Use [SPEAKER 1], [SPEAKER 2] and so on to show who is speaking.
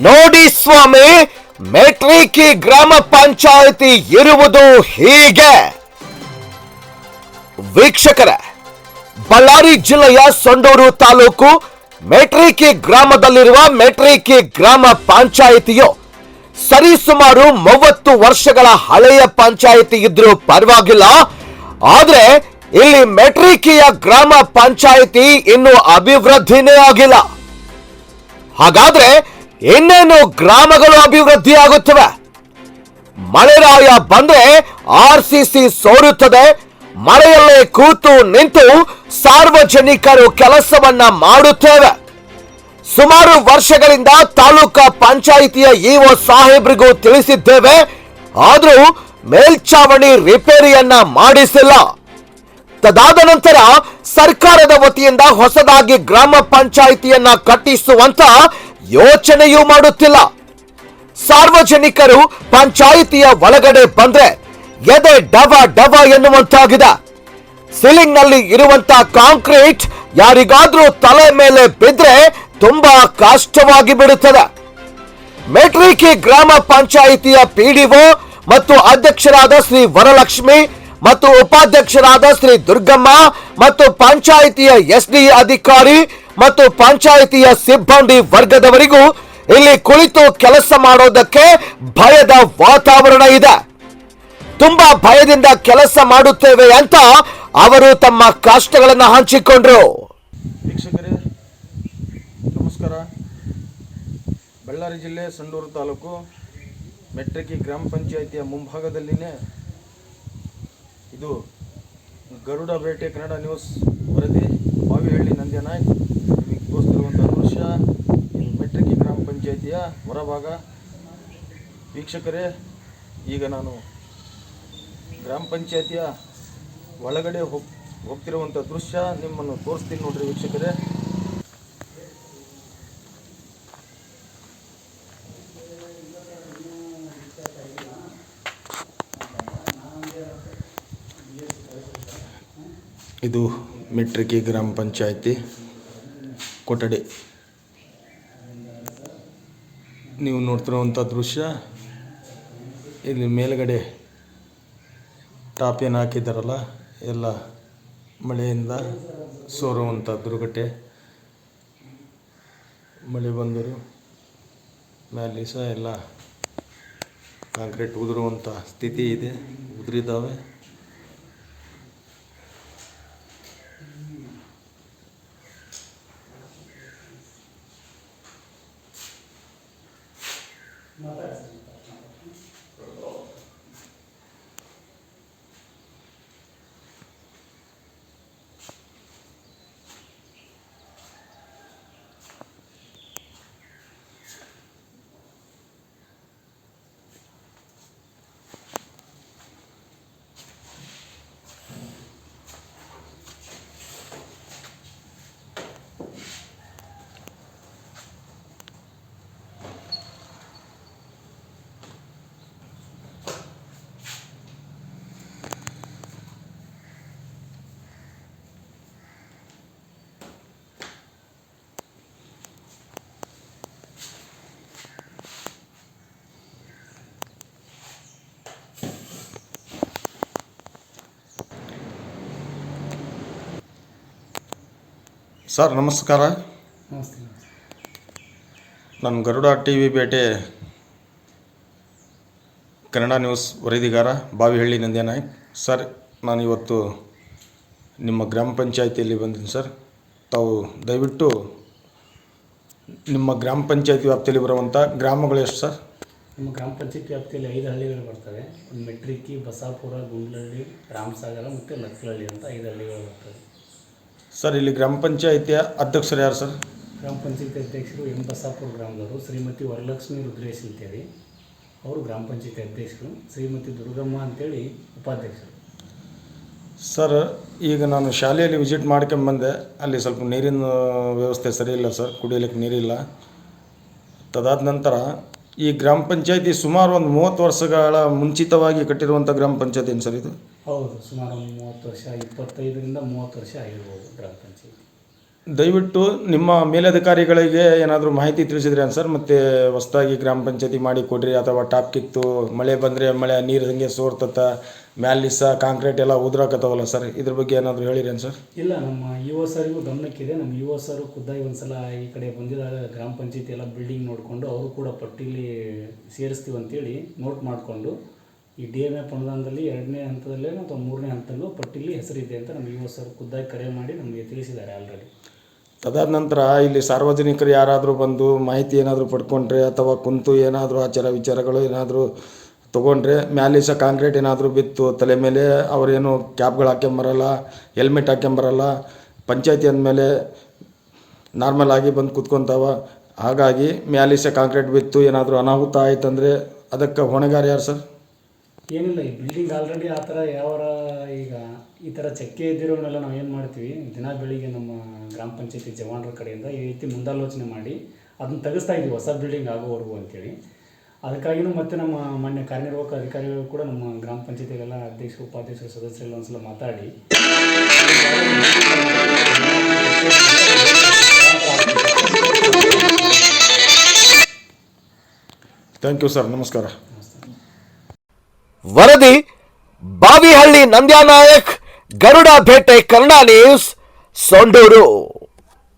[SPEAKER 1] ನೋಡಿ ಸ್ವಾಮಿ, ಮೆಟ್ರಿಕಿ ಗ್ರಾಮ ಪಂಚಾಯಿತಿ ಇರುವುದು ಹೀಗೆ. ವೀಕ್ಷಕರೇ, ಬಳ್ಳಾರಿ ಜಿಲ್ಲೆಯ ಸಂಡೂರು ತಾಲೂಕು ಮೆಟ್ರಿಕಿ ಗ್ರಾಮದಲ್ಲಿರುವ ಮೆಟ್ರಿಕಿ ಗ್ರಾಮ ಪಂಚಾಯಿತಿಯು ಸರಿಸುಮಾರು 30 ವರ್ಷಗಳ ಹಳೆಯ ಪಂಚಾಯಿತಿ ಇದ್ರೂ ಪರವಾಗಿಲ್ಲ. ಆದ್ರೆ ಇಲ್ಲಿ ಮೆಟ್ರಿಕಿಯ ಗ್ರಾಮ ಪಂಚಾಯಿತಿ ಇನ್ನು ಅಭಿವೃದ್ಧಿನೇ ಆಗಿಲ್ಲ. ಹಾಗಾದ್ರೆ ಇನ್ನೇನು ಗ್ರಾಮಗಳು ಅಭಿವೃದ್ಧಿ ಆಗುತ್ತವೆ? ಮಳೆರಾಯ ಬಂದ್ರೆ RCC ಸೋರುತ್ತದೆ. ಮಳೆಯಲ್ಲೇ ಕೂತು ನಿಂತು ಸಾರ್ವಜನಿಕರು ಕೆಲಸವನ್ನ ಮಾಡುತ್ತೇವೆ. ಸುಮಾರು ವರ್ಷಗಳಿಂದ ತಾಲೂಕಾ ಪಂಚಾಯಿತಿಯ ಇಒ ಸಾಹೇಬ್ರಿಗೂ ತಿಳಿಸಿದ್ದೇವೆ. ಆದ್ರೂ ಮೇಲ್ಚಾವಣಿ ರಿಪೇರಿಯನ್ನ ಮಾಡಿಸಿಲ್ಲ. ತದಾದ ನಂತರ ಸರ್ಕಾರದ ವತಿಯಿಂದ ಹೊಸದಾಗಿ ಗ್ರಾಮ ಪಂಚಾಯಿತಿಯನ್ನ ಕಟ್ಟಿಸುವಂತ ಯೋಚನೆಯೂ ಮಾಡುತ್ತಿಲ್ಲ. ಸಾರ್ವಜನಿಕರು ಪಂಚಾಯಿತಿಯ ಒಳಗಡೆ ಬಂದ್ರೆ ಎದೆ ಡವ ಡವ ಎನ್ನುವಂತಾಗಿದೆ. ಸೀಲಿಂಗ್ ನಲ್ಲಿ ಇರುವಂತ ಕಾಂಕ್ರೀಟ್ ಯಾರಿಗಾದ್ರೂ ತಲೆ ಮೇಲೆ ಬಿದ್ರೆ ತುಂಬಾ ಕಷ್ಟವಾಗಿ ಬಿಡುತ್ತದೆ. ಮೆಟ್ರಿಕಿ ಗ್ರಾಮ ಪಂಚಾಯಿತಿಯ PDO ಮತ್ತು ಅಧ್ಯಕ್ಷರಾದ ಶ್ರೀ ವರಲಕ್ಷ್ಮಿ ಮತ್ತು ಉಪಾಧ್ಯಕ್ಷರಾದ ಶ್ರೀ ದುರ್ಗಮ್ಮ ಮತ್ತು ಪಂಚಾಯಿತಿಯ SD ಅಧಿಕಾರಿ ಮತ್ತು ಪಂಚಾಯಿತಿಯ ಸಿಬ್ಬಂದಿ ವರ್ಗದವರಿಗೂ ಇಲ್ಲಿ ಕುಳಿತು ಕೆಲಸ ಮಾಡೋದಕ್ಕೆ ಭಯದ ವಾತಾವರಣ ಇದೆ. ತುಂಬಾ ಭಯದಿಂದ ಕೆಲಸ ಮಾಡುತ್ತೇವೆ ಅಂತ ಅವರು ತಮ್ಮ ಕಷ್ಟಗಳನ್ನು ಹಂಚಿಕೊಂಡ್ರು.
[SPEAKER 2] ವೀಕ್ಷಕರೇ ನಮಸ್ಕಾರ. ಬಳ್ಳಾರಿ ಜಿಲ್ಲೆ ಸಂಡೂರು ತಾಲೂಕು ಮೆಟ್ರಿಕಿ ಗ್ರಾಮ ಪಂಚಾಯಿತಿಯ ಮುಂಭಾಗದಲ್ಲಿನೇ ಇದು ಗರುಡ ಬೇಟೆ ಕನ್ನಡ ನ್ಯೂಸ್ ವರದಿ ಬಾವಿಹಳ್ಳಿ ನಂದ್ಯನಾಯ್ಕ್ ನಿಮಗೆ ತೋರಿಸ್ತಿರುವಂಥ ದೃಶ್ಯ ಮೆಟ್ರಿಕಿ ಗ್ರಾಮ ಪಂಚಾಯಿತಿಯ ಹೊರಭಾಗ. ವೀಕ್ಷಕರೇ, ಈಗ ನಾನು ಗ್ರಾಮ ಪಂಚಾಯಿತಿಯ ಒಳಗಡೆ ಹೋಗ್ತಿರುವಂಥ ದೃಶ್ಯ ನಿಮ್ಮನ್ನು ತೋರಿಸ್ತೀನಿ ನೋಡ್ರಿ ವೀಕ್ಷಕರೇ. ಇದು ಮೆಟ್ರಿಕಿ ಗ್ರಾಮ ಪಂಚಾಯಿತಿ ಕೊಠಡಿ. ನೀವು ನೋಡ್ತಿರುವಂಥ ದೃಶ್ಯ, ಇಲ್ಲಿ ಮೇಲ್ಗಡೆ ಟಾಪ್ ಏನು ಹಾಕಿದ್ದಾರಲ್ಲ ಎಲ್ಲ ಮಳೆಯಿಂದ ಸೋರುವಂಥ ದುರ್ಗಟ್ಟೆ. ಮಳೆ ಬಂದರೂ ಮೇಲೆ ಸಹ ಎಲ್ಲ ಕಾಂಕ್ರೀಟ್ ಉದುರುವಂಥ ಸ್ಥಿತಿ ಇದೆ, ಉದುರಿದ್ದಾವೆ. ಸರ್ ನಮಸ್ಕಾರ.
[SPEAKER 3] ನಮಸ್ತೆ.
[SPEAKER 2] ನಾನು ಗರುಡ TV ಬೇಟೆ ಕನ್ನಡ ನ್ಯೂಸ್ ವರದಿಗಾರ ಬಾವಿಹಳ್ಳಿ ನಂದ್ಯನಾಯ್ಕ್. ಸರ್, ನಾನು ಇವತ್ತು ನಿಮ್ಮ ಗ್ರಾಮ ಪಂಚಾಯಿತಿಯಲ್ಲಿ ಬಂದಿದ್ದೀನಿ ಸರ್. ತಾವು ದಯವಿಟ್ಟು ನಿಮ್ಮ ಗ್ರಾಮ ಪಂಚಾಯಿತಿ ವ್ಯಾಪ್ತಿಯಲ್ಲಿ ಬರುವಂಥ ಗ್ರಾಮಗಳು ಎಷ್ಟು ಸರ್?
[SPEAKER 3] ನಮ್ಮ ಗ್ರಾಮ ಪಂಚಾಯತಿ ವ್ಯಾಪ್ತಿಯಲ್ಲಿ 5 ಹಳ್ಳಿಗಳು ಬರ್ತವೆ. ಮೆಟ್ರಿಕಿ, ಬಸಾಪುರ, ಗುಂಡ್ಲಹಳ್ಳಿ, ರಾಮಸಾಗರ ಮತ್ತು ಲಕ್ಕಲಹಳ್ಳಿ ಅಂತ 5 ಹಳ್ಳಿಗಳು ಬರ್ತವೆ
[SPEAKER 2] ಸರ್. ಇಲ್ಲಿ ಗ್ರಾಮ ಪಂಚಾಯಿತಿಯ ಅಧ್ಯಕ್ಷರು ಯಾರು ಸರ್?
[SPEAKER 3] ಗ್ರಾಮ ಪಂಚಾಯತಿ ಅಧ್ಯಕ್ಷರು ಎಂ ಬಸಾಪುರ ಗ್ರಾಮದವರು ಶ್ರೀಮತಿ ವರಲಕ್ಷ್ಮಿ ರುದ್ರೇಶ್ ಅಂತೇಳಿ ಅವರು ಗ್ರಾಮ ಪಂಚಾಯತಿ ಅಧ್ಯಕ್ಷರು. ಶ್ರೀಮತಿ ದುರ್ಗಮ್ಮ ಅಂತೇಳಿ ಉಪಾಧ್ಯಕ್ಷರು.
[SPEAKER 2] ಸರ್, ಈಗ ನಾನು ಶಾಲೆಯಲ್ಲಿ ವಿಸಿಟ್ ಮಾಡ್ಕೊಂಬಂದೆ. ಅಲ್ಲಿ ಸ್ವಲ್ಪ ನೀರಿನ ವ್ಯವಸ್ಥೆ ಸರಿ ಇಲ್ಲ ಸರ್, ಕುಡಿಯಲಿಕ್ಕೆ ನೀರಿಲ್ಲ. ತದಾದ ನಂತರ ಈ ಗ್ರಾಮ ಪಂಚಾಯಿತಿ ಸುಮಾರು ಒಂದು 30 ವರ್ಷಗಳ ಮುಂಚಿತವಾಗಿ ಕಟ್ಟಿರುವಂಥ ಗ್ರಾಮ ಪಂಚಾಯಿತಿ ಏನು ಸರ್ ಇದು?
[SPEAKER 3] ಹೌದು, ಸುಮಾರು ಒಂದು 30 ವರ್ಷ, 25ರಿಂದ 30 ವರ್ಷ ಆಗಿರ್ಬೋದು ಗ್ರಾಮ ಪಂಚಾಯತಿ.
[SPEAKER 2] ದಯವಿಟ್ಟು ನಿಮ್ಮ ಮೇಲಧಿಕಾರಿಗಳಿಗೆ ಏನಾದರೂ ಮಾಹಿತಿ ತಿಳಿಸಿದ್ರಿ ಸರ್, ಮತ್ತು ಹೊಸ್ದಾಗಿ ಗ್ರಾಮ ಪಂಚಾಯತಿ ಮಾಡಿ ಕೊಡ್ರಿ, ಅಥವಾ ಟಾಪ್ ಕಿತ್ತು ಮಳೆ ಬಂದರೆ ಮಳೆ ನೀರು ಹಂಗೆ ಸೋರ್ತತ್ತ ಮ್ಯಾಲಿಸ ಕಾಂಕ್ರೀಟ್ ಎಲ್ಲ ಉದುರಾಕತ್ತವಲ್ಲ ಸರ್, ಇದ್ರ ಬಗ್ಗೆ ಏನಾದರೂ ಹೇಳಿರೇನು ಸರ್?
[SPEAKER 3] ಇಲ್ಲ, ನಮ್ಮ ಯುವ ಸರಿಗೂ ಗಮನಕ್ಕಿದೆ. ನಮ್ಮ ಯುವ ಸರು ಖುದ್ದಾಗಿ ಒಂದ್ಸಲ ಈ ಕಡೆ ಬಂದಿದಾಗ ಗ್ರಾಮ ಪಂಚಾಯತಿ ಎಲ್ಲ ಬಿಲ್ಡಿಂಗ್ ನೋಡಿಕೊಂಡು ಅವರು ಕೂಡ ಪಟ್ಟಿಲಿ ಸೇರಿಸ್ತೀವಿ ಅಂತೇಳಿ ನೋಟ್ ಮಾಡಿಕೊಂಡು ಈ DMF ಅನುದಾನದಲ್ಲಿ 2ನೇ ಹಂತದಲ್ಲೇ ಅಥವಾ 3ನೇ ಹಂತದಲ್ಲೂ ಪಟ್ಟಿಲಿ ಹೆಸರಿದೆ ಅಂತ ನಮ್ಮ ಯುವ ಸರ್ ಖುದ್ದಾಗಿ ಕರೆ ಮಾಡಿ ನಮಗೆ ತಿಳಿಸಿದ್ದಾರೆ ಆಲ್ರೆಡಿ.
[SPEAKER 2] ಅದಾದ ನಂತರ ಇಲ್ಲಿ ಸಾರ್ವಜನಿಕರು ಯಾರಾದರೂ ಬಂದು ಮಾಹಿತಿ ಏನಾದರೂ ಪಡ್ಕೊಂಡ್ರೆ ಅಥವಾ ಕುಂತು ಏನಾದರೂ ಆಚಾರ ವಿಚಾರಗಳು ಏನಾದರೂ ತೊಗೊಂಡ್ರೆ ಮ್ಯಾಲಿಸ ಕಾಂಕ್ರೀಟ್ ಏನಾದರೂ ಬಿತ್ತು ತಲೆ ಮೇಲೆ, ಅವರೇನು ಕ್ಯಾಪ್ಗಳು ಹಾಕ್ಕೊಂಬರಲ್ಲ, ಹೆಲ್ಮೆಟ್ ಹಾಕ್ಕೊಂಬರಲ್ಲ, ಪಂಚಾಯತಿ ಅಂದಮೇಲೆ ನಾರ್ಮಲ್ ಆಗಿ ಬಂದು ಕೂತ್ಕೊತಾವ. ಹಾಗಾಗಿ ಮ್ಯಾಲಿಸ ಕಾಂಕ್ರೀಟ್ ಬಿತ್ತು ಏನಾದರೂ ಅನಾಹುತ ಆಯ್ತಂದರೆ ಅದಕ್ಕೆ ಹೊಣೆಗಾರ ಯಾರು ಸರ್?
[SPEAKER 3] ಏನಿಲ್ಲ, ಈ ಬಿಲ್ಡಿಂಗ್ ಆಲ್ರೆಡಿ ಆ ಥರ ಈಗ ಈ ಥರ ಚಕ್ಕೆ ಇದ್ದಿರೋನೆಲ್ಲ ನಾವು ಏನು ಮಾಡ್ತೀವಿ, ದಿನ ಬೆಳಿಗ್ಗೆ ನಮ್ಮ ಗ್ರಾಮ ಪಂಚಾಯತಿ ಜವಾನರ ಕಡೆಯಿಂದ ಈ ರೀತಿ ಮುಂದಾಲೋಚನೆ ಮಾಡಿ ಅದನ್ನು ತೆಗೆಸ್ತಾ ಇದ್ದೀವಿ ಹೊಸ ಬಿಲ್ಡಿಂಗ್ ಆಗೋವರೆಗೂ ಅಂತೇಳಿ. ಅದಕ್ಕಾಗಿಯೂ ಮತ್ತು ನಮ್ಮ ಮಾನ್ಯ ಕಾರ್ಯನಿರ್ವಾಹಕ ಅಧಿಕಾರಿಗಳು ಕೂಡ ನಮ್ಮ ಗ್ರಾಮ ಪಂಚಾಯತಿಗೆಲ್ಲ ಅಧ್ಯಕ್ಷರು, ಉಪಾಧ್ಯಕ್ಷರು, ಸದಸ್ಯರೆಲ್ಲ ಒಂದ್ಸಲ ಮಾತಾಡಿ
[SPEAKER 2] ಥ್ಯಾಂಕ್ ಯು ಸರ್, ನಮಸ್ಕಾರ.
[SPEAKER 1] ವರದಿ ಬಾವಿಹಳ್ಳಿ ನಂದ್ಯಾನಾಯಕ್, ಗರುಡ ಭೇಟೆ, ಕನ್ನಡ ನ್ಯೂಸ್, ಸೊಂಡೂರು.